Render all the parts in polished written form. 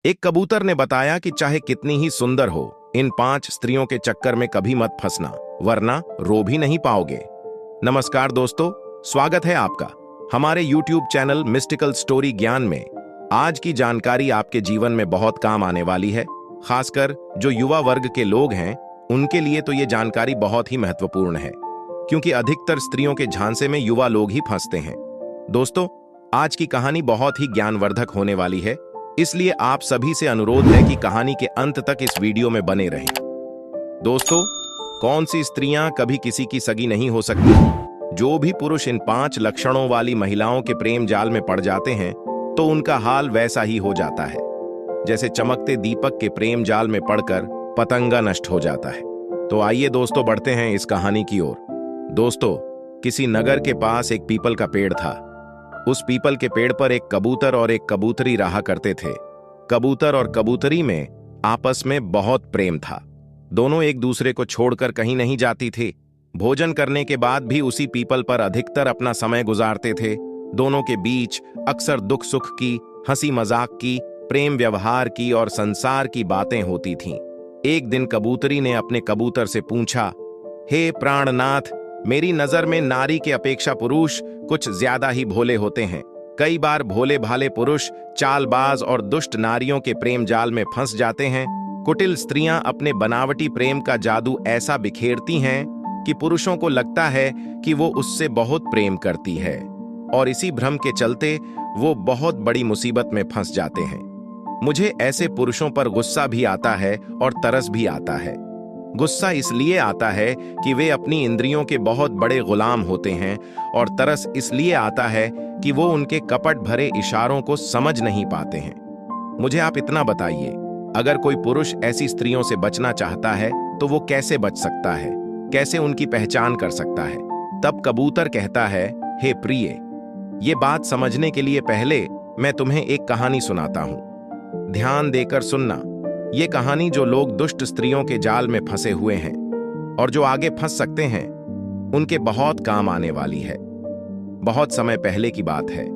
एक कबूतर ने बताया कि चाहे कितनी ही सुंदर हो, इन 5 स्त्रियों के चक्कर में कभी मत फंसना, वरना रो भी नहीं पाओगे। नमस्कार दोस्तों, स्वागत है आपका हमारे YouTube चैनल मिस्टिकल स्टोरी ज्ञान में। आज की जानकारी आपके जीवन में बहुत काम आने वाली है। खासकर जो युवा वर्ग के लोग हैं, उनके लिए तो ये जानकारी बहुत ही महत्वपूर्ण है, क्योंकि अधिकतर स्त्रियों के झांसे में युवा लोग ही फंसते हैं। दोस्तों, आज की कहानी बहुत ही ज्ञानवर्धक होने वाली है, इसलिए आप सभी से अनुरोध है कि कहानी के अंत तक इस वीडियो में बने रहें। दोस्तों, कौन सी स्त्रियां कभी किसी की सगी नहीं हो सकती? जो भी पुरुष इन 5 लक्षणों वाली महिलाओं के प्रेम जाल में पड़ जाते हैं, तो उनका हाल वैसा ही हो जाता है जैसे चमकते दीपक के प्रेम जाल में पड़कर पतंगा नष्ट हो जाता है। तो आइए दोस्तों, बढ़ते हैं इस कहानी की ओर। दोस्तों, किसी नगर के पास एक पीपल का पेड़ था। उस पीपल के पेड़ पर एक कबूतर और एक कबूतरी रहा करते थे। कबूतर और कबूतरी में आपस में बहुत प्रेम था। दोनों एक दूसरे को छोड़कर कहीं नहीं जाती थी। भोजन करने के बाद भी उसी पीपल पर अधिकतर अपना समय गुजारते थे। दोनों के बीच अक्सर दुख सुख की, हंसी मजाक की, प्रेम व्यवहार की और संसार की बातें होती थीं। एक दिन कबूतरी ने अपने कबूतर से पूछा, हे प्राणनाथ, मेरी नजर में नारी के अपेक्षा पुरुष कुछ ज्यादा ही भोले होते हैं। कई बार भोले भाले पुरुष चालबाज और दुष्ट नारियों के प्रेम जाल में फंस जाते हैं। कुटिल स्त्रियां अपने बनावटी प्रेम का जादू ऐसा बिखेरती हैं कि पुरुषों को लगता है कि वो उससे बहुत प्रेम करती है, और इसी भ्रम के चलते वो बहुत बड़ी मुसीबत में फंस जाते हैं। मुझे ऐसे पुरुषों पर गुस्सा भी आता है और तरस भी आता है। गुस्सा इसलिए आता है कि वे अपनी इंद्रियों के बहुत बड़े गुलाम होते हैं, और तरस इसलिए आता है कि वो उनके कपट भरे इशारों को समझ नहीं पाते हैं। मुझे आप इतना बताइए, अगर कोई पुरुष ऐसी स्त्रियों से बचना चाहता है तो वो कैसे बच सकता है, कैसे उनकी पहचान कर सकता है? तब कबूतर कहता है, हे प्रिय, ये बात समझने के लिए पहले मैं तुम्हें एक कहानी सुनाता हूं। ध्यान देकर सुनना। ये कहानी जो लोग दुष्ट स्त्रियों के जाल में फंसे हुए हैं और जो आगे फंस सकते हैं, उनके बहुत काम आने वाली है। बहुत समय पहले की बात है।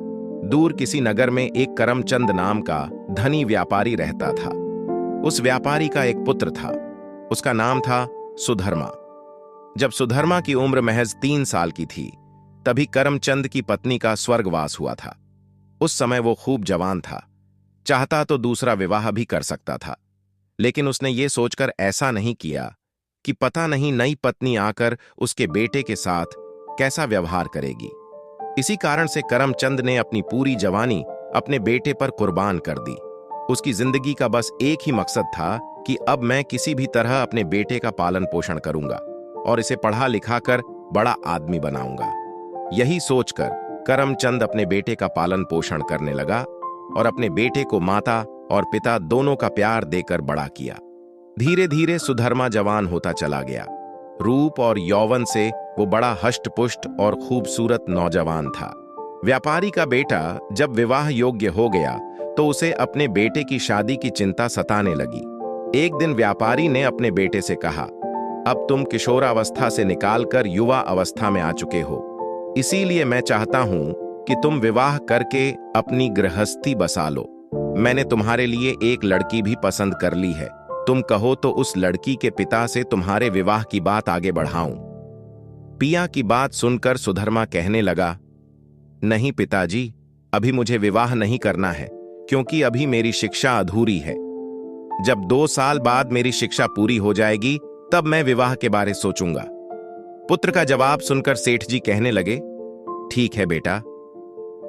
दूर किसी नगर में एक करमचंद नाम का धनी व्यापारी रहता था। उस व्यापारी का एक पुत्र था। उसका नाम था सुधर्मा। जब सुधर्मा की उम्र महज 3 साल की थी, तभी करमचंद की पत्नी का स्वर्गवास हुआ था। उस समय वो खूब जवान था। चाहता तो दूसरा विवाह भी कर सकता था, लेकिन उसने ये सोचकर ऐसा नहीं किया कि पता नहीं नई पत्नी आकर उसके बेटे के साथ कैसा व्यवहार करेगी। इसी कारण से करमचंद ने अपनी पूरी जवानी अपने बेटे पर कुर्बान कर दी। उसकी जिंदगी का बस एक ही मकसद था कि अब मैं किसी भी तरह अपने बेटे का पालन पोषण करूंगा और इसे पढ़ा लिखा कर बड़ा आदमी बनाऊंगा। यही सोचकर करमचंद अपने बेटे का पालन पोषण करने लगा और अपने बेटे को माता और पिता दोनों का प्यार देकर बड़ा किया। धीरे धीरे सुधर्मा जवान होता चला गया। रूप और यौवन से वो बड़ा हष्ट-पुष्ट और खूबसूरत नौजवान था। व्यापारी का बेटा जब विवाह योग्य हो गया तो उसे अपने बेटे की शादी की चिंता सताने लगी। एक दिन व्यापारी ने अपने बेटे से कहा, अब तुम किशोरावस्था से निकालकर युवा अवस्था में आ चुके हो, इसीलिए मैं चाहता हूं कि तुम विवाह करके अपनी गृहस्थी बसा लो। मैंने तुम्हारे लिए एक लड़की भी पसंद कर ली है। तुम कहो तो उस लड़की के पिता से तुम्हारे विवाह की बात आगे बढ़ाऊं। पिया की बात सुनकर सुधर्मा कहने लगा, नहीं पिताजी, अभी मुझे विवाह नहीं करना है, क्योंकि अभी मेरी शिक्षा अधूरी है। जब 2 साल बाद मेरी शिक्षा पूरी हो जाएगी, तब मैं विवाह के बारे सोचूंगा। पुत्र का जवाब सुनकर सेठ जी कहने लगे, ठीक है बेटा,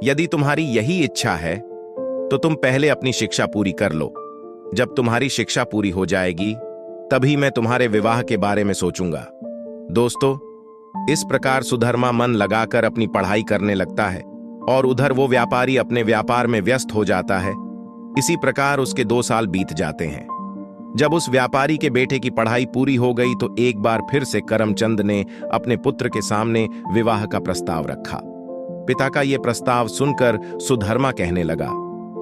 यदि तुम्हारी यही इच्छा है तो तुम पहले अपनी शिक्षा पूरी कर लो। जब तुम्हारी शिक्षा पूरी हो जाएगी, तभी मैं तुम्हारे विवाह के बारे में सोचूंगा। दोस्तों, इस प्रकार सुधर्मा मन लगाकर अपनी पढ़ाई करने लगता है और उधर वो व्यापारी अपने व्यापार में व्यस्त हो जाता है। इसी प्रकार उसके 2 साल बीत जाते हैं। जब उस व्यापारी के बेटे की पढ़ाई पूरी हो गई तो एक बार फिर से करमचंद ने अपने पुत्र के सामने विवाह का प्रस्ताव रखा। पिता का यह प्रस्ताव सुनकर सुधर्मा कहने लगा,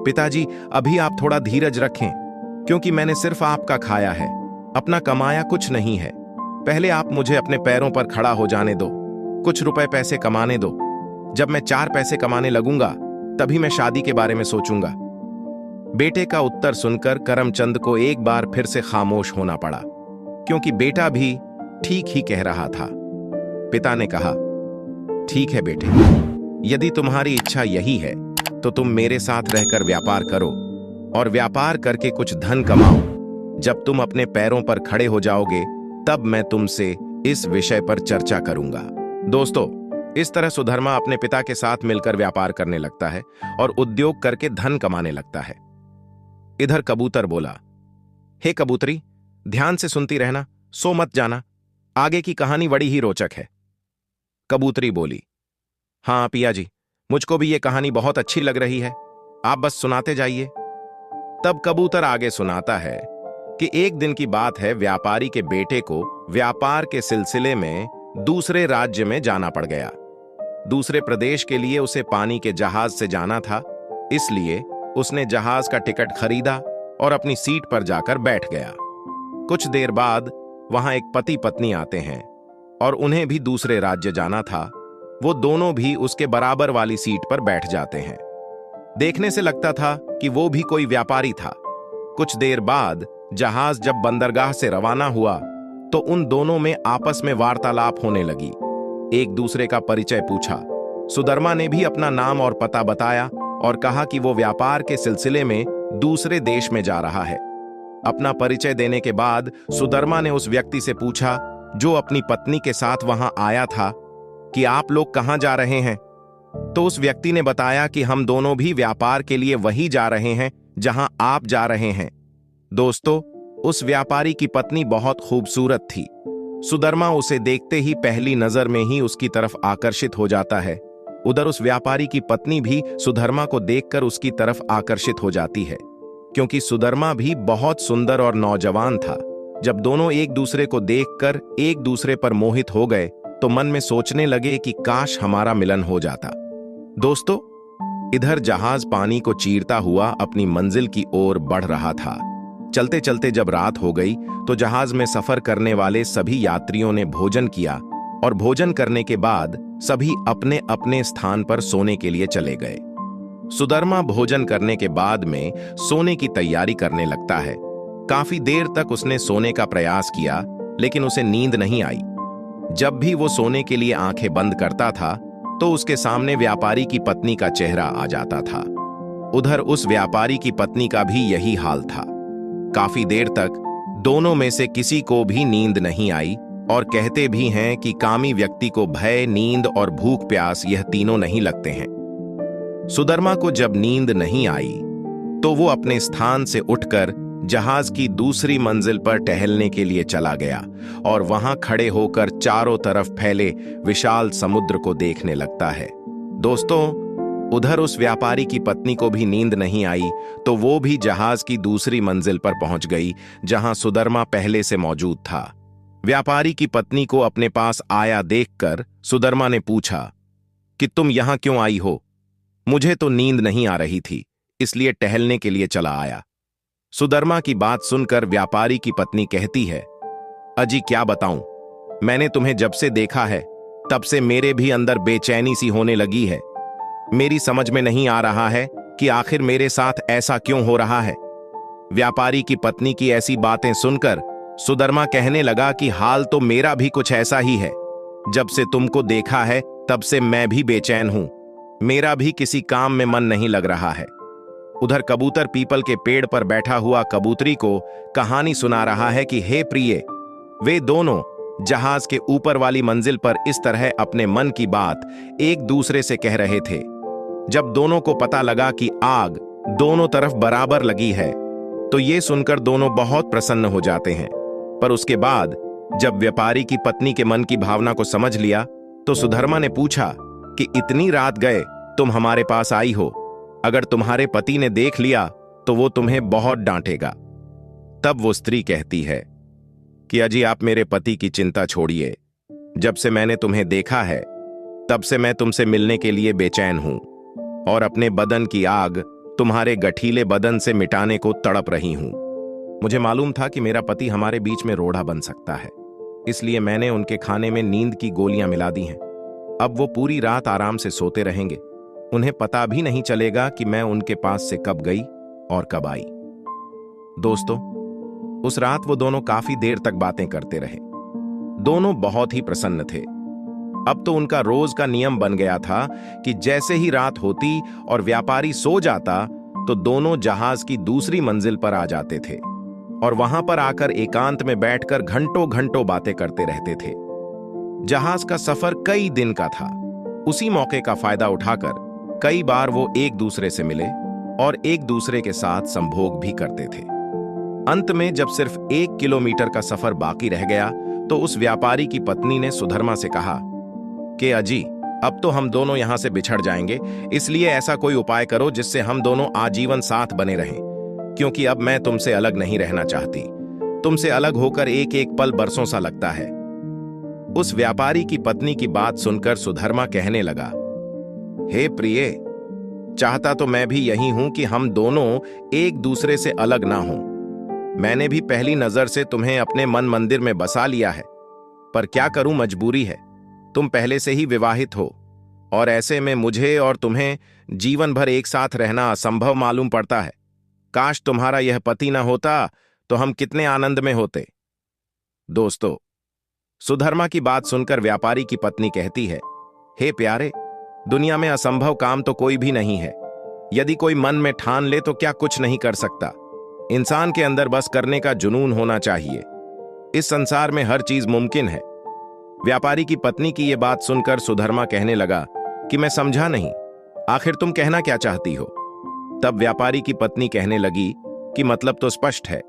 पिताजी, अभी आप थोड़ा धीरज रखें, क्योंकि मैंने सिर्फ आपका खाया है, अपना कमाया कुछ नहीं है। पहले आप मुझे अपने पैरों पर खड़ा हो जाने दो, कुछ रुपए पैसे कमाने दो। जब मैं 4 पैसे कमाने लगूंगा, तभी मैं शादी के बारे में सोचूंगा। बेटे का उत्तर सुनकर करमचंद को एक बार फिर से खामोश होना पड़ा, क्योंकि बेटा भी ठीक ही कह रहा था। पिता ने कहा, ठीक है बेटे, यदि तुम्हारी इच्छा यही है तो तुम मेरे साथ रहकर व्यापार करो और व्यापार करके कुछ धन कमाओ। जब तुम अपने पैरों पर खड़े हो जाओगे तब मैं तुमसे इस विषय पर चर्चा करूंगा। दोस्तों, इस तरह सुधर्मा अपने पिता के साथ मिलकर व्यापार करने लगता है और उद्योग करके धन कमाने लगता है। इधर कबूतर बोला, हे कबूतरी, ध्यान से सुनती रहना, सो मत जाना, आगे की कहानी बड़ी ही रोचक है। कबूतरी बोली, हाँ पिया जी, मुझको भी ये कहानी बहुत अच्छी लग रही है, आप बस सुनाते जाइए। तब कबूतर आगे सुनाता है कि एक दिन की बात है, व्यापारी के बेटे को व्यापार के सिलसिले में दूसरे राज्य में जाना पड़ गया। दूसरे प्रदेश के लिए उसे पानी के जहाज से जाना था, इसलिए उसने जहाज का टिकट खरीदा और अपनी सीट पर जाकर बैठ गया। कुछ देर बाद वहां एक पति पत्नी आते हैं और उन्हें भी दूसरे राज्य जाना था। वो दोनों भी उसके बराबर वाली सीट पर बैठ जाते हैं। देखने से लगता था कि वो भी कोई व्यापारी था। कुछ देर बाद जहाज जब बंदरगाह से रवाना हुआ तो उन दोनों में आपस में वार्तालाप होने लगी। एक दूसरे का परिचय पूछा। सुधर्मा ने भी अपना नाम और पता बताया और कहा कि वो व्यापार के सिलसिले में दूसरे देश में जा रहा है। अपना परिचय देने के बाद सुधर्मा ने उस व्यक्ति से पूछा जो अपनी पत्नी के साथ वहां आया था कि आप लोग कहां जा रहे हैं। तो उस व्यक्ति ने बताया कि हम दोनों भी व्यापार के लिए वही जा रहे हैं जहां आप जा रहे हैं। दोस्तों, उस व्यापारी की पत्नी बहुत खूबसूरत थी। सुधर्मा उसे देखते ही पहली नजर में ही उसकी तरफ आकर्षित हो जाता है। उधर उस व्यापारी की पत्नी भी सुधर्मा को देखकर उसकी तरफ आकर्षित हो जाती है, क्योंकि सुधर्मा भी बहुत सुंदर और नौजवान था। जब दोनों एक दूसरे को देखकर एक दूसरे पर मोहित हो गए तो मन में सोचने लगे कि काश हमारा मिलन हो जाता। दोस्तों, इधर जहाज पानी को चीरता हुआ अपनी मंजिल की ओर बढ़ रहा था। चलते चलते जब रात हो गई तो जहाज में सफर करने वाले सभी यात्रियों ने भोजन किया और भोजन करने के बाद सभी अपने अपने स्थान पर सोने के लिए चले गए। सुधर्मा भोजन करने के बाद में सोने की तैयारी करने लगता है। काफी देर तक उसने सोने का प्रयास किया, लेकिन उसे नींद नहीं आई। जब भी वो सोने के लिए आंखें बंद करता था तो उसके सामने व्यापारी की पत्नी का चेहरा आ जाता था। उधर उस व्यापारी की पत्नी का भी यही हाल था। काफी देर तक दोनों में से किसी को भी नींद नहीं आई, और कहते भी हैं कि कामी व्यक्ति को भय, नींद और भूख प्यास यह तीनों नहीं लगते हैं। सुधर्मा को जब नींद नहीं आई तो वो अपने स्थान से उठकर जहाज की दूसरी मंजिल पर टहलने के लिए चला गया और वहां खड़े होकर चारों तरफ फैले विशाल समुद्र को देखने लगता है। दोस्तों, उधर उस व्यापारी की पत्नी को भी नींद नहीं आई तो वो भी जहाज की दूसरी मंजिल पर पहुंच गई जहां सुधर्मा पहले से मौजूद था। व्यापारी की पत्नी को अपने पास आया देखकर सुधर्मा ने पूछा कि तुम यहां क्यों आई हो? मुझे तो नींद नहीं आ रही थी, इसलिए टहलने के लिए चला आया। सुधर्मा की बात सुनकर व्यापारी की पत्नी कहती है, अजी क्या बताऊं, मैंने तुम्हें जब से देखा है तब से मेरे भी अंदर बेचैनी सी होने लगी है। मेरी समझ में नहीं आ रहा है कि आखिर मेरे साथ ऐसा क्यों हो रहा है। व्यापारी की पत्नी की ऐसी बातें सुनकर सुधर्मा कहने लगा कि हाल तो मेरा भी कुछ ऐसा ही है। जब से तुमको देखा है तब से मैं भी बेचैन हूं, मेरा भी किसी काम में मन नहीं लग रहा है। उधर कबूतर पीपल के पेड़ पर बैठा हुआ कबूतरी को कहानी सुना रहा है कि हे प्रिय, वे दोनों जहाज के ऊपर वाली मंजिल पर इस तरह अपने मन की बात एक दूसरे से कह रहे थे। जब दोनों को पता लगा कि आग दोनों तरफ बराबर लगी है तो ये सुनकर दोनों बहुत प्रसन्न हो जाते हैं। पर उसके बाद जब व्यापारी की पत्नी के मन की भावना को समझ लिया तो सुधर्मा ने पूछा कि इतनी रात गए तुम हमारे पास आई हो, अगर तुम्हारे पति ने देख लिया तो वो तुम्हें बहुत डांटेगा। तब वो स्त्री कहती है कि अजी आप मेरे पति की चिंता छोड़िए, जब से मैंने तुम्हें देखा है तब से मैं तुमसे मिलने के लिए बेचैन हूं और अपने बदन की आग तुम्हारे गठीले बदन से मिटाने को तड़प रही हूं। मुझे मालूम था कि मेरा पति हमारे बीच में रोड़ा बन सकता है, इसलिए मैंने उनके खाने में नींद की गोलियां मिला दी हैं। अब वो पूरी रात आराम से सोते रहेंगे, उन्हें पता भी नहीं चलेगा कि मैं उनके पास से कब गई और कब आई। दोस्तों, उस रात वो दोनों काफी देर तक बातें करते रहे। दोनों बहुत ही प्रसन्न थे। अब तो उनका रोज का नियम बन गया था कि जैसे ही रात होती और व्यापारी सो जाता तो दोनों जहाज की दूसरी मंजिल पर आ जाते थे और वहां पर आकर एकांत में बैठकर घंटों घंटों बातें करते रहते थे। जहाज का सफर कई दिन का था। उसी मौके का फायदा उठाकर कई बार वो एक दूसरे से मिले और एक दूसरे के साथ संभोग भी करते थे। अंत में जब सिर्फ 1 किलोमीटर का सफर बाकी रह गया तो उस व्यापारी की पत्नी ने सुधर्मा से कहा कि अजी, अब तो हम दोनों यहां से बिछड़ जाएंगे, इसलिए ऐसा कोई उपाय करो जिससे हम दोनों आजीवन साथ बने रहें, क्योंकि अब मैं तुमसे अलग नहीं रहना चाहती। तुमसे अलग होकर एक एक पल बरसों सा लगता है। उस व्यापारी की पत्नी की बात सुनकर सुधर्मा कहने लगा, हे प्रिय, चाहता तो मैं भी यही हूं कि हम दोनों एक दूसरे से अलग ना हों। मैंने भी पहली नजर से तुम्हें अपने मन मंदिर में बसा लिया है, पर क्या करूं, मजबूरी है। तुम पहले से ही विवाहित हो और ऐसे में मुझे और तुम्हें जीवन भर एक साथ रहना असंभव मालूम पड़ता है। काश तुम्हारा यह पति न होता तो हम कितने आनंद में होते। दोस्तों, सुधर्मा की बात सुनकर व्यापारी की पत्नी कहती है, हे प्यारे, दुनिया में असंभव काम तो कोई भी नहीं है। यदि कोई मन में ठान ले तो क्या कुछ नहीं कर सकता। इंसान के अंदर बस करने का जुनून होना चाहिए। इस संसार में हर चीज मुमकिन है। व्यापारी की पत्नी की यह बात सुनकर सुधर्मा कहने लगा कि मैं समझा नहीं, आखिर तुम कहना क्या चाहती हो। तब व्यापारी की पत्नी कहने लगी कि मतलब तो स्पष्ट है,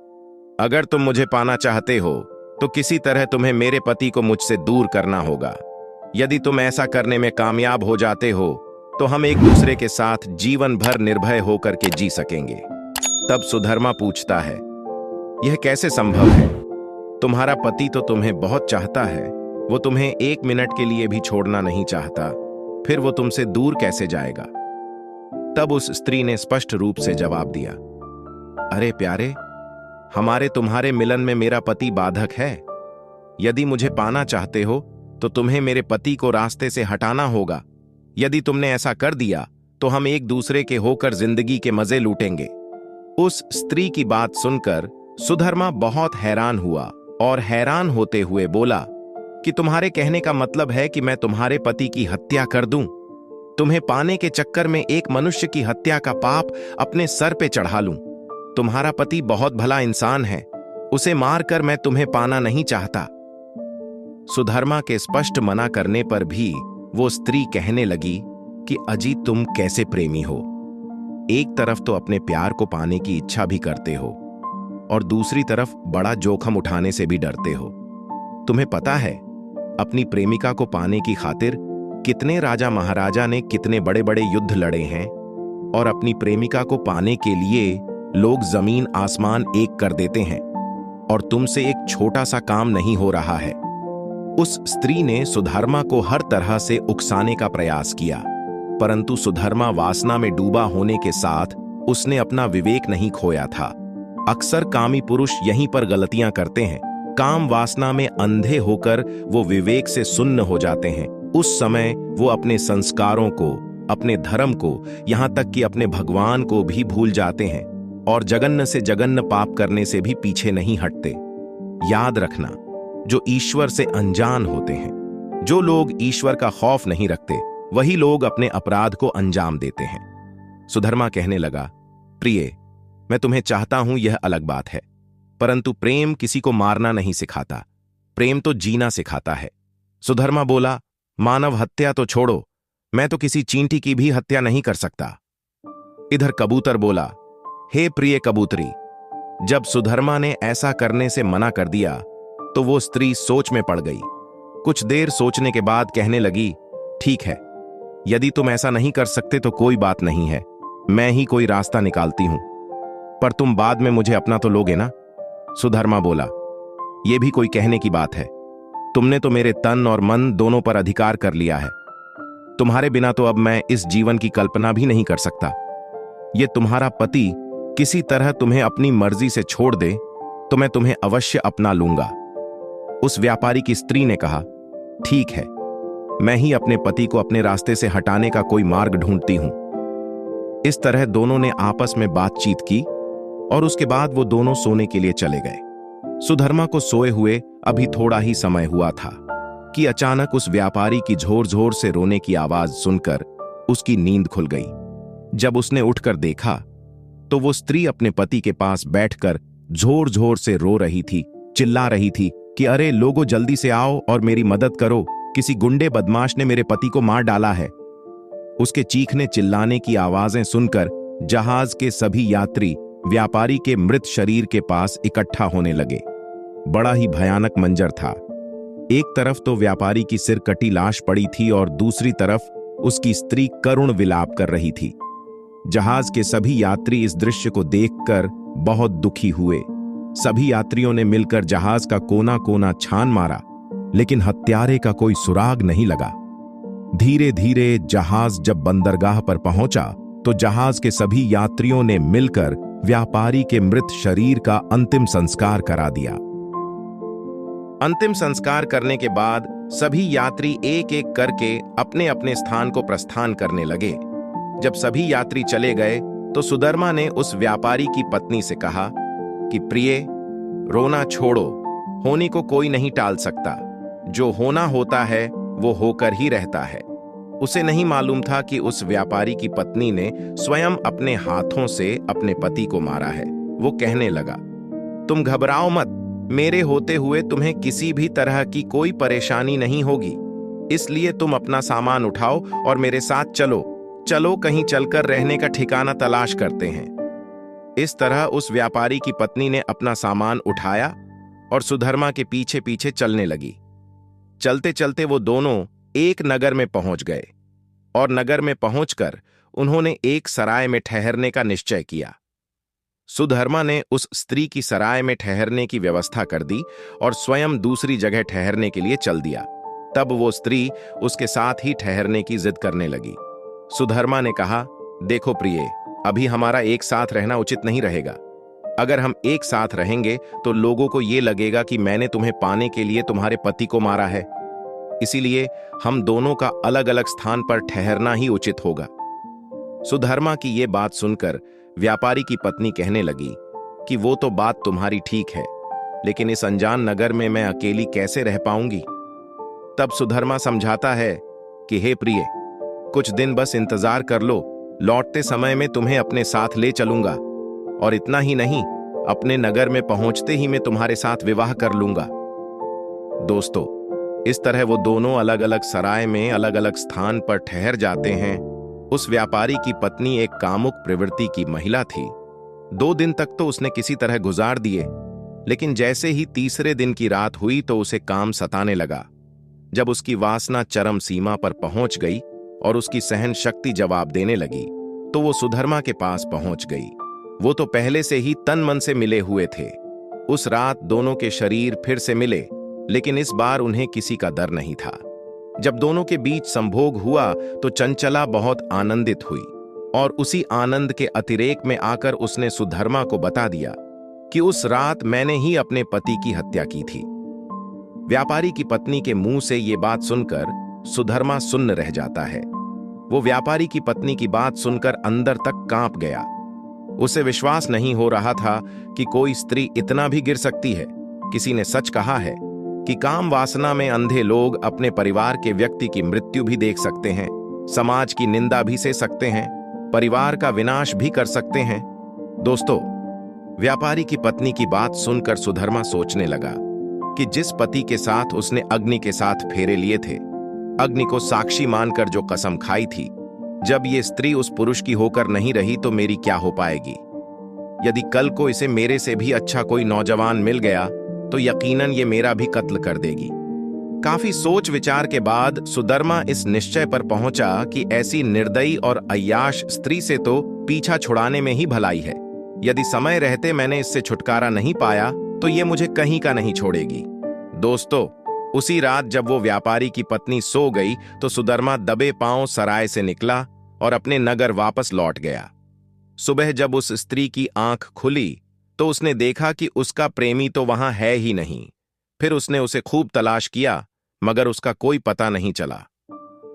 अगर तुम मुझे पाना चाहते हो तो किसी तरह तुम्हें मेरे पति को मुझसे दूर करना होगा। यदि तुम ऐसा करने में कामयाब हो जाते हो तो हम एक दूसरे के साथ जीवन भर निर्भय होकर के जी सकेंगे। तब सुधर्मा पूछता है, यह कैसे संभव है? तुम्हारा पति तो तुम्हें बहुत चाहता है, वो तुम्हें 1 मिनट के लिए भी छोड़ना नहीं चाहता, फिर वो तुमसे दूर कैसे जाएगा? तब उस स्त्री ने स्पष्ट रूप से जवाब दिया, अरे प्यारे, हमारे तुम्हारे मिलन में मेरा पति बाधक है। यदि मुझे पाना चाहते हो तो तुम्हें मेरे पति को रास्ते से हटाना होगा। यदि तुमने ऐसा कर दिया तो हम एक दूसरे के होकर जिंदगी के मजे लूटेंगे। उस स्त्री की बात सुनकर सुधर्मा बहुत हैरान हुआ और हैरान होते हुए बोला कि तुम्हारे कहने का मतलब है कि मैं तुम्हारे पति की हत्या कर दूं, तुम्हें पाने के चक्कर में एक मनुष्य की हत्या का पाप अपने सर पे चढ़ा लूं। तुम्हारा पति बहुत भला इंसान है, उसे मारकर मैं तुम्हें पाना नहीं चाहता। सुधर्मा के स्पष्ट मना करने पर भी वो स्त्री कहने लगी कि अजी, तुम कैसे प्रेमी हो। एक तरफ तो अपने प्यार को पाने की इच्छा भी करते हो और दूसरी तरफ बड़ा जोखम उठाने से भी डरते हो। तुम्हें पता है, अपनी प्रेमिका को पाने की खातिर कितने राजा महाराजा ने कितने बड़े बड़े युद्ध लड़े हैं और अपनी प्रेमिका को पाने के लिए लोग जमीन आसमान एक कर देते हैं, और तुमसे एक छोटा सा काम नहीं हो रहा है। उस स्त्री ने सुधर्मा को हर तरह से उकसाने का प्रयास किया, परंतु सुधर्मा वासना में डूबा होने के साथ उसने अपना विवेक नहीं खोया था। अक्सर कामी पुरुष यहीं पर गलतियां करते हैं। काम वासना में अंधे होकर वो विवेक से सुन्न हो जाते हैं। उस समय वो अपने संस्कारों को, अपने धर्म को, यहां तक कि अपने भगवान को भी भूल जाते हैं और जघन्य से जघन्य पाप करने से भी पीछे नहीं हटते। याद रखना, जो ईश्वर से अनजान होते हैं, जो लोग ईश्वर का खौफ नहीं रखते, वही लोग अपने अपराध को अंजाम देते हैं। सुधर्मा कहने लगा, प्रिय, मैं तुम्हें चाहता हूं, यह अलग बात है, परंतु प्रेम किसी को मारना नहीं सिखाता, प्रेम तो जीना सिखाता है। सुधर्मा बोला, मानव हत्या तो छोड़ो, मैं तो किसी चींटी की भी हत्या नहीं कर सकता। इधर कबूतर बोला, हे प्रिय कबूतरी। जब सुधर्मा ने ऐसा करने से मना कर दिया तो वो स्त्री सोच में पड़ गई। कुछ देर सोचने के बाद कहने लगी, ठीक है, यदि तुम ऐसा नहीं कर सकते तो कोई बात नहीं है, मैं ही कोई रास्ता निकालती हूं, पर तुम बाद में मुझे अपना तो लोगे ना? सुधर्मा बोला, यह भी कोई कहने की बात है, तुमने तो मेरे तन और मन दोनों पर अधिकार कर लिया है। तुम्हारे बिना तो अब मैं इस जीवन की कल्पना भी नहीं कर सकता। ये तुम्हारा पति किसी तरह तुम्हें अपनी मर्जी से छोड़ दे तो मैं तुम्हें अवश्य अपना लूंगा। उस व्यापारी की स्त्री ने कहा, ठीक है, मैं ही अपने पति को अपने रास्ते से हटाने का कोई मार्ग ढूंढती हूं। इस तरह दोनों ने आपस में बातचीत की और उसके बाद वो दोनों सोने के लिए चले गए। सुधर्मा को सोए हुए अभी थोड़ा ही समय हुआ था कि अचानक उस व्यापारी की झोर झोर से रोने की आवाज सुनकर उसकी नींद खुल गई। जब उसने उठकर देखा तो वो स्त्री अपने पति के पास बैठकर झोर झोर से रो रही थी, चिल्ला रही थी कि अरे लोगों जल्दी से आओ और मेरी मदद करो, किसी गुंडे बदमाश ने मेरे पति को मार डाला है। उसके चीखने चिल्लाने की आवाजें सुनकर जहाज के सभी यात्री व्यापारी के मृत शरीर के पास इकट्ठा होने लगे। बड़ा ही भयानक मंजर था। एक तरफ तो व्यापारी की सिर कटी लाश पड़ी थी और दूसरी तरफ उसकी स्त्री करुण विलाप कर रही थी। जहाज के सभी यात्री इस दृश्य को देखकर बहुत दुखी हुए। सभी यात्रियों ने मिलकर जहाज का कोना कोना छान मारा, लेकिन हत्यारे का कोई सुराग नहीं लगा। धीरे धीरे जहाज जब बंदरगाह पर पहुंचा तो जहाज के सभी यात्रियों ने मिलकर व्यापारी के मृत शरीर का अंतिम संस्कार करा दिया। अंतिम संस्कार करने के बाद सभी यात्री एक एक करके अपने अपने स्थान को प्रस्थान करने लगे। जब सभी यात्री चले गए तो सुधर्मा ने उस व्यापारी की पत्नी से कहा कि प्रिय, रोना छोड़ो, होने को कोई नहीं टाल सकता। जो होना होता है वो होकर ही रहता है। उसे नहीं मालूम था कि उस व्यापारी की पत्नी ने स्वयं अपने हाथों से अपने पति को मारा है। वो कहने लगा, तुम घबराओ मत, मेरे होते हुए तुम्हें किसी भी तरह की कोई परेशानी नहीं होगी, इसलिए तुम अपना सामान उठाओ और मेरे साथ चलो। चलो कहीं चलकर रहने का ठिकाना तलाश करते हैं। इस तरह उस व्यापारी की पत्नी ने अपना सामान उठाया और सुधर्मा के पीछे पीछे चलने लगी। चलते चलते वो दोनों एक नगर में पहुंच गए और नगर में पहुंचकर उन्होंने एक सराय में ठहरने का निश्चय किया। सुधर्मा ने उस स्त्री की सराय में ठहरने की व्यवस्था कर दी और स्वयं दूसरी जगह ठहरने के लिए चल दिया। तब वो स्त्री उसके साथ ही ठहरने की जिद करने लगी। सुधर्मा ने कहा, देखो प्रिय, अभी हमारा एक साथ रहना उचित नहीं रहेगा। अगर हम एक साथ रहेंगे तो लोगों को यह लगेगा कि मैंने तुम्हें पाने के लिए तुम्हारे पति को मारा है। इसीलिए हम दोनों का अलग अलग स्थान पर ठहरना ही उचित होगा। सुधर्मा की यह बात सुनकर व्यापारी की पत्नी कहने लगी कि वो तो बात तुम्हारी ठीक है, लेकिन इस अनजान नगर में मैं अकेली कैसे रह पाऊंगी। तब सुधर्मा समझाता है कि हे प्रिय, कुछ दिन बस इंतजार कर लो, लौटते समय में तुम्हें अपने साथ ले चलूंगा, और इतना ही नहीं, अपने नगर में पहुंचते ही मैं तुम्हारे साथ विवाह कर लूंगा। दोस्तों, इस तरह वो दोनों अलग अलग सराय में अलग अलग स्थान पर ठहर जाते हैं। उस व्यापारी की पत्नी एक कामुक प्रवृत्ति की महिला थी। 2 दिन तक तो उसने किसी तरह गुजार दिए, लेकिन जैसे ही तीसरे दिन की रात हुई तो उसे काम सताने लगा। जब उसकी वासना चरम सीमा पर पहुंच गई और उसकी सहन शक्ति जवाब देने लगी तो वो सुधर्मा के पास पहुंच गई। वो तो पहले से ही तन मन से मिले हुए थे। उस रात दोनों के शरीर फिर से मिले, लेकिन इस बार उन्हें किसी का डर नहीं था। जब दोनों के बीच संभोग हुआ तो चंचला बहुत आनंदित हुई और उसी आनंद के अतिरेक में आकर उसने सुधर्मा को बता दिया कि उस रात मैंने ही अपने पति की हत्या की थी। व्यापारी की पत्नी के मुंह से ये बात सुनकर सुधर्मा सुन्न रह जाता है। वो व्यापारी की पत्नी की बात सुनकर अंदर तक कांप गया। उसे विश्वास नहीं हो रहा था कि कोई स्त्री इतना भी गिर सकती है। किसी ने सच कहा है कि काम वासना में अंधे लोग अपने परिवार के व्यक्ति की मृत्यु भी देख सकते हैं, समाज की निंदा भी सह सकते हैं, परिवार का विनाश भी कर सकते हैं। दोस्तों, व्यापारी की पत्नी की बात सुनकर सुधर्मा सोचने लगा कि जिस पति के साथ उसने अग्नि के साथ फेरे लिए थे, अग्नि को साक्षी मानकर जो कसम खाई थी, जब ये स्त्री उस पुरुष की होकर नहीं रही तो मेरी क्या हो पाएगी। यदि कल को इसे मेरे से भी अच्छा कोई नौजवान मिल गया तो यकीनन ये मेरा भी कत्ल कर देगी। काफी सोच विचार के बाद सुधर्मा इस निश्चय पर पहुंचा कि ऐसी निर्दयी और अय्याश स्त्री से तो पीछा छुड़ाने में ही भलाई है। यदि समय रहते मैंने इससे छुटकारा नहीं पाया तो ये मुझे कहीं का नहीं छोड़ेगी। दोस्तों, उसी रात जब वो व्यापारी की पत्नी सो गई तो सुधर्मा दबे पांव सराय से निकला और अपने नगर वापस लौट गया। सुबह जब उस स्त्री की आंख खुली तो उसने देखा कि उसका प्रेमी तो वहां है ही नहीं। फिर उसने उसे खूब तलाश किया, मगर उसका कोई पता नहीं चला।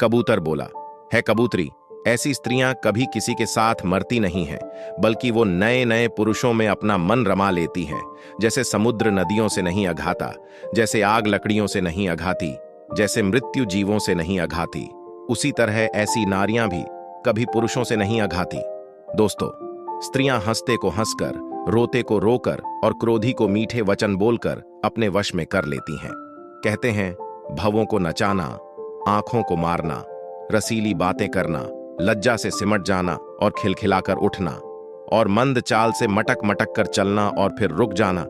कबूतर बोला, है कबूतरी, ऐसी स्त्रियां कभी किसी के साथ मरती नहीं हैं, बल्कि वो नए नए पुरुषों में अपना मन रमा लेती हैं। जैसे समुद्र नदियों से नहीं अघाता, जैसे आग लकड़ियों से नहीं अघाती, जैसे मृत्यु जीवों से नहीं अघाती, उसी तरह ऐसी नारियां भी कभी पुरुषों से नहीं अघाती। दोस्तों, स्त्रियां हंसते को हंसकर, रोते को रोकर और क्रोधी को मीठे वचन बोलकर अपने वश में कर लेती हैं। कहते हैं, भवों को नचाना, आंखों को मारना, रसीली बातें करना, लज्जा से सिमट जाना और खिलखिलाकर उठना, और मंद चाल से मटक मटक कर चलना और फिर रुक जाना,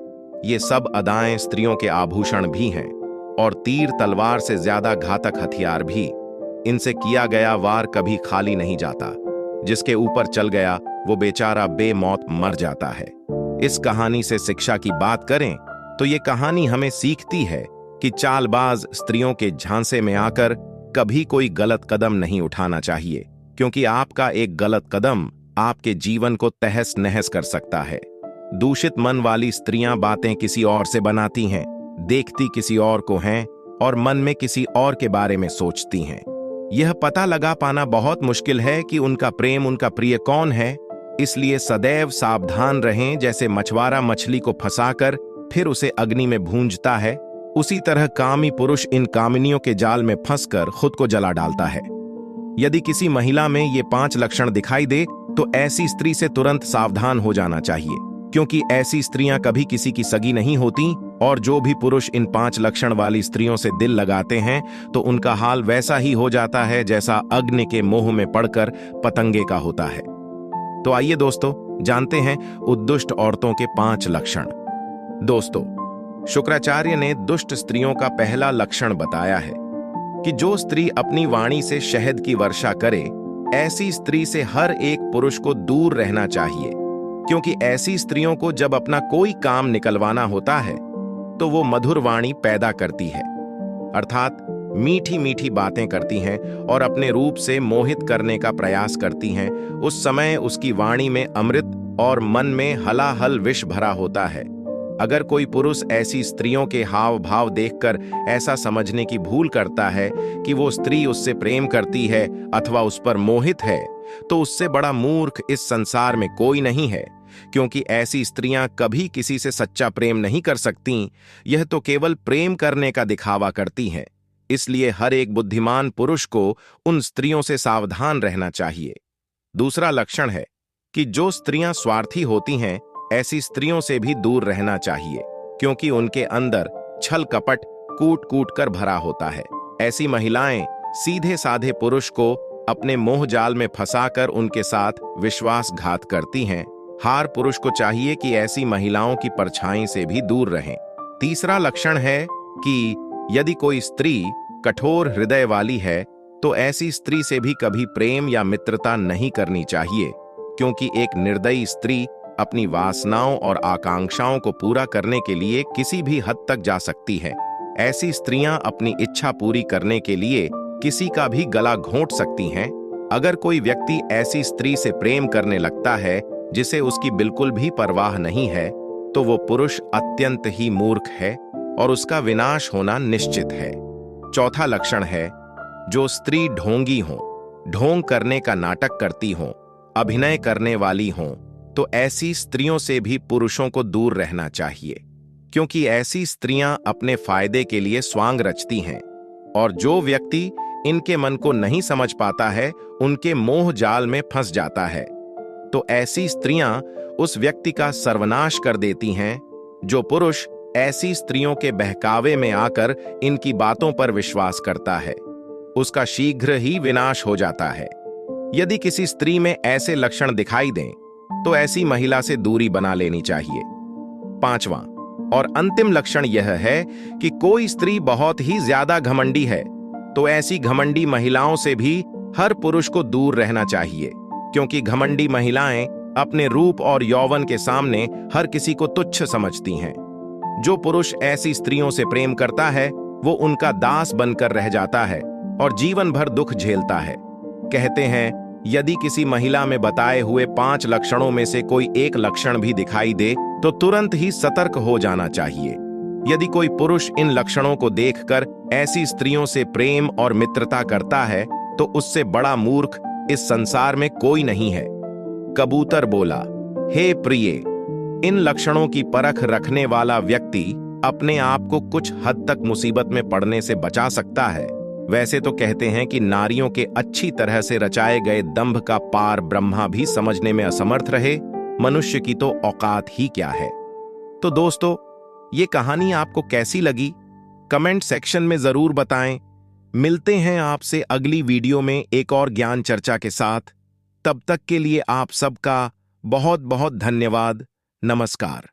ये सब अदाएं स्त्रियों के आभूषण भी हैं और तीर तलवार से ज्यादा घातक हथियार भी। इनसे किया गया वार कभी खाली नहीं जाता। जिसके ऊपर चल गया वो बेचारा बेमौत मर जाता है। इस कहानी से शिक्षा की बात करें तो ये कहानी हमें सीखती है कि चालबाज स्त्रियों के झांसे में आकर कभी कोई गलत कदम नहीं उठाना चाहिए, क्योंकि आपका एक गलत कदम आपके जीवन को तहस नहस कर सकता है। दूषित मन वाली स्त्रियां बातें किसी और से बनाती हैं, देखती किसी और को हैं और मन में किसी और के बारे में सोचती हैं। यह पता लगा पाना बहुत मुश्किल है कि उनका प्रेम, उनका प्रिय कौन है। इसलिए सदैव सावधान रहें। जैसे मछुआरा मछली को फंसाकर फिर उसे अग्नि में भूंजता है, उसी तरह कामी पुरुष इन कामिनियों के जाल में फंसकर खुद को जला डालता है। यदि किसी महिला में ये 5 लक्षण दिखाई दे तो ऐसी स्त्री से तुरंत सावधान हो जाना चाहिए, क्योंकि ऐसी स्त्रियां कभी किसी की सगी नहीं होती, और जो भी पुरुष इन 5 लक्षण वाली स्त्रियों से दिल लगाते हैं तो उनका हाल वैसा ही हो जाता है जैसा अग्नि के मोह में पड़कर पतंगे का होता है। तो आइए दोस्तों, जानते हैं उद्दुष्ट औरतों के 5 लक्षण। दोस्तों, शुक्राचार्य ने दुष्ट स्त्रियों का पहला लक्षण बताया है कि जो स्त्री अपनी वाणी से शहद की वर्षा करे, ऐसी स्त्री से हर एक पुरुष को दूर रहना चाहिए, क्योंकि ऐसी स्त्रियों को जब अपना कोई काम निकलवाना होता है तो वो मधुर वाणी पैदा करती है, अर्थात मीठी मीठी बातें करती हैं और अपने रूप से मोहित करने का प्रयास करती हैं। उस समय उसकी वाणी में अमृत और मन में हलाहल विष भरा होता है। अगर कोई पुरुष ऐसी स्त्रियों के हाव भाव देखकर ऐसा समझने की भूल करता है कि वो स्त्री उससे प्रेम करती है अथवा उस पर मोहित है, तो उससे बड़ा मूर्ख इस संसार में कोई नहीं है, क्योंकि ऐसी स्त्रियां कभी किसी से सच्चा प्रेम नहीं कर सकती। यह तो केवल प्रेम करने का दिखावा करती हैं। इसलिए हर एक बुद्धिमान पुरुष को उन स्त्रियों से सावधान रहना चाहिए। दूसरा लक्षण है कि जो स्त्रियां स्वार्थी होती हैं, ऐसी स्त्रियों से भी दूर रहना चाहिए, क्योंकि उनके अंदर छल कपट कूट कूट कर भरा होता है। ऐसी महिलाएं सीधे साधे पुरुष को अपने मोह जाल में फंसाकर उनके साथ विश्वासघात करती हैं। हर पुरुष को चाहिए कि ऐसी महिलाओं की परछाई से भी दूर रहें। तीसरा लक्षण है कि यदि कोई स्त्री कठोर हृदय वाली है तो ऐसी स्त्री से भी कभी प्रेम या मित्रता नहीं करनी चाहिए, क्योंकि एक निर्दयी स्त्री अपनी वासनाओं और आकांक्षाओं को पूरा करने के लिए किसी भी हद तक जा सकती है। ऐसी स्त्रियां अपनी इच्छा पूरी करने के लिए किसी का भी गला घोंट सकती हैं। अगर कोई व्यक्ति ऐसी स्त्री से प्रेम करने लगता है जिसे उसकी बिल्कुल भी परवाह नहीं है, तो वो पुरुष अत्यंत ही मूर्ख है और उसका विनाश होना निश्चित है। चौथा लक्षण है, जो स्त्री ढोंगी हो, ढोंग करने का नाटक करती हो, अभिनय करने वाली हो, तो ऐसी स्त्रियों से भी पुरुषों को दूर रहना चाहिए, क्योंकि ऐसी स्त्रियां अपने फायदे के लिए स्वांग रचती हैं, और जो व्यक्ति इनके मन को नहीं समझ पाता है उनके मोह जाल में फंस जाता है। तो ऐसी स्त्रियां उस व्यक्ति का सर्वनाश कर देती हैं। जो पुरुष ऐसी स्त्रियों के बहकावे में आकर इनकी बातों पर विश्वास करता है, उसका शीघ्र ही विनाश हो जाता है। यदि किसी स्त्री में ऐसे लक्षण दिखाई दें तो ऐसी महिला से दूरी बना लेनी चाहिए। पांचवां और अंतिम लक्षण यह है कि कोई स्त्री बहुत ही ज्यादा घमंडी है, तो ऐसी घमंडी महिलाओं से भी हर पुरुष को दूर रहना चाहिए, क्योंकि घमंडी महिलाएं अपने रूप और यौवन के सामने हर किसी को तुच्छ समझती हैं। जो पुरुष ऐसी स्त्रियों से प्रेम करता है वो उनका दास बनकर रह जाता है और जीवन भर दुख झेलता है। कहते हैं, यदि किसी महिला में बताए हुए 5 लक्षणों में से कोई एक लक्षण भी दिखाई दे तो तुरंत ही सतर्क हो जाना चाहिए। यदि कोई पुरुष इन लक्षणों को देखकर ऐसी स्त्रियों से प्रेम और मित्रता करता है तो उससे बड़ा मूर्ख इस संसार में कोई नहीं है। कबूतर बोला, हे प्रिय, इन लक्षणों की परख रखने वाला व्यक्ति अपने आप को कुछ हद तक मुसीबत में पड़ने से बचा सकता है। वैसे तो कहते हैं कि नारियों के अच्छी तरह से रचाए गए दंभ का पार ब्रह्मा भी समझने में असमर्थ रहे, मनुष्य की तो औकात ही क्या है। तो दोस्तों, ये कहानी आपको कैसी लगी कमेंट सेक्शन में जरूर बताएं। मिलते हैं आपसे अगली वीडियो में एक और ज्ञान चर्चा के साथ। तब तक के लिए आप सबका बहुत बहुत धन्यवाद। नमस्कार।